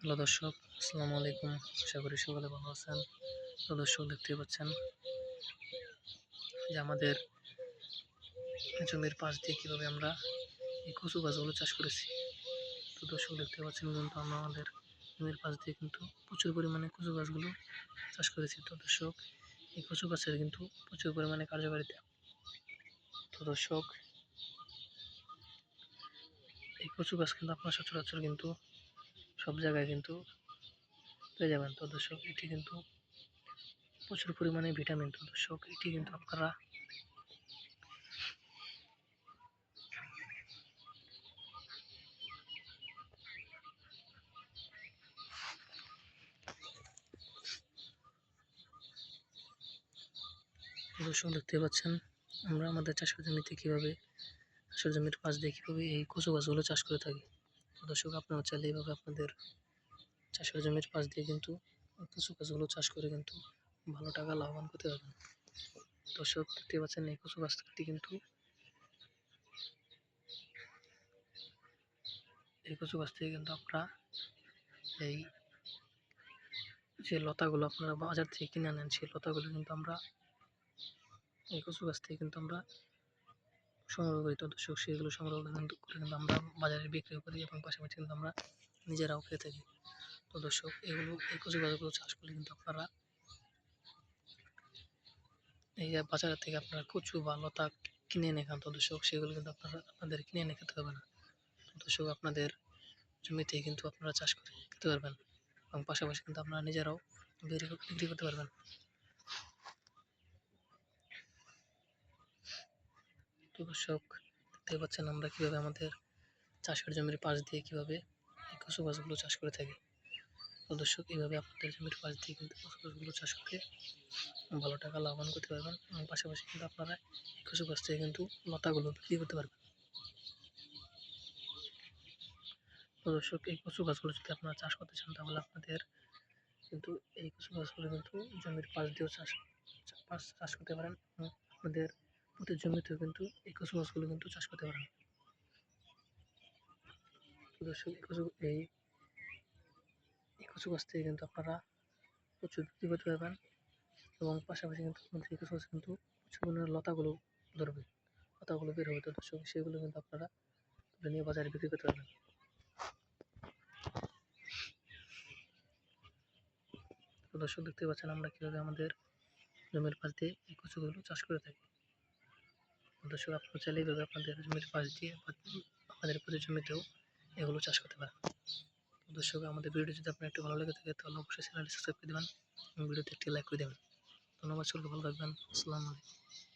Hello দর্শক, আসসালামু আলাইকুম। আশা করি সকলে ভালো আছেন। তো দর্শক, দেখতেই পাচ্ছেন যে আমাদের জমির পাশ দিয়ে কীভাবে আমরা এই কচু গাছগুলো চাষ করেছি। তো দর্শক, দেখতে পাচ্ছেন কিন্তু আমরা আমাদের জমির পাশ দিয়ে কিন্তু প্রচুর পরিমাণে কচু গাছগুলো চাষ করেছি। তো দর্শক, এই কচু গাছের কিন্তু প্রচুর পরিমাণে কার্যকারিতা। তো দর্শক, এই কচু গাছ কিন্তু আপনার সচরাচর কিন্তু সব জায়গায় কিন্তু পেয়ে যাবেন। তো দর্শক, এটি কিন্তু প্রচুর পরিমাণে ভিটামিন। তো দর্শক, এটি কিন্তু আপনারা দর্শক, দেখতে পাচ্ছেন আমরা আমাদের চাষের জমিতে কীভাবে চাষের জমির পাশ দিয়ে কীভাবে এই কচু গাছগুলো চাষ করে থাকি। তো দর্শক, আপনারা চাইলে এইভাবে আপনাদের চাষের জমির পাশ দিয়ে কিন্তু কচু গাছগুলো চাষ করে কিন্তু ভালো টাকা লাভবান করতে পারবেন। দর্শক, দেখতে পাচ্ছেন এই কচু গাছটি কিন্তু এই কচু গাছ থেকে কিন্তু আপনারা এই যে লতাগুলো আপনারা বাজার থেকে কিনে আনেন, সেই লতাগুলো কিন্তু আমরা এই কচু গাছ থেকে কিন্তু আমরা সংগ্রহ করি। তো দর্শক, সেগুলো সংগ্রহ করে কিন্তু আমরা বাজারে বিক্রি করি এবং পাশাপাশি কিন্তু আমরা নিজেরাও খেয়ে থাকি। তো দর্শক, এই কচু গাছগুলো চাষ করলে কিন্তু আপনারা এই যে বাজার থেকে আপনারা কচু বা লতা কিনে এনে খান। তো দর্শক, সেগুলো কিন্তু আপনাদের কিনে এনে খেতে হবে না। তো দর্শক, আপনাদের জমিতে কিন্তু আপনারা চাষ করে খেতে পারবেন এবং পাশাপাশি কিন্তু আপনারা নিজেরাও বিক্রি করতে পারবেন। তো দর্শক, দেখতে পাচ্ছেন আমরা কীভাবে আমাদের চাষের জমির পাশ দিয়ে কীভাবে এই কচু গাছগুলো চাষ করে থাকি। তো দর্শক, এইভাবে আপনাদের জমির পাশ দিয়ে কিন্তু কচু গাছগুলো চাষ করে ভালো টাকা লাভবান করতে পারবেন এবং পাশাপাশি কিন্তু আপনারা এই কচু গাছ থেকে কিন্তু লতাগুলো বিক্রি করতে পারবেন। তো দর্শক, এই কচু গাছগুলো যদি আপনারা চাষ করতে চান, তাহলে আপনাদের কিন্তু এই কচু গাছগুলো কিন্তু জমির পাশ দিয়েও চাষ করতে পারেন এবং আপনাদের প্রতি জমিতেও কিন্তু এই কচু গাছগুলো কিন্তু চাষ করতে পারেন। তো দর্শক, এই কচু গাছ থেকে কিন্তু আপনারা প্রচুর বিক্রি করতে পারবেন এবং পাশাপাশি কিন্তু আপনাদের এই কচু গাছ কিন্তু প্রচুর পরিমাণে লতাগুলো ধরবে, লতাগুলো বের হবে। তো দর্শক, সেগুলো কিন্তু আপনারা তুলে নিয়ে বাজারে বিক্রি করতে পারবেন। তো দর্শক, দেখতে পাচ্ছেন আমরা কীভাবে আমাদের জমির পাশ দিয়ে এই কচুগুলো চাষ করে থাকি। দর্শক, আপনারা চাইলে এইভাবে আপনাদের জমির পাশ দিয়ে আপনাদের প্রতি জমিতেও এগুলো চাষ করতে পারেন। দর্শক, আমাদের ভিডিওটি যদি আপনার একটু ভালো লেগে থাকে, তাহলে অবশ্যই চ্যানেলটি সাবস্ক্রাইব করে দেবেন এবং ভিডিওতে একটি লাইক করে দেবেন। ধন্যবাদ, সকলকে ভালো থাকবেন। আসসালামু আলাইকুম।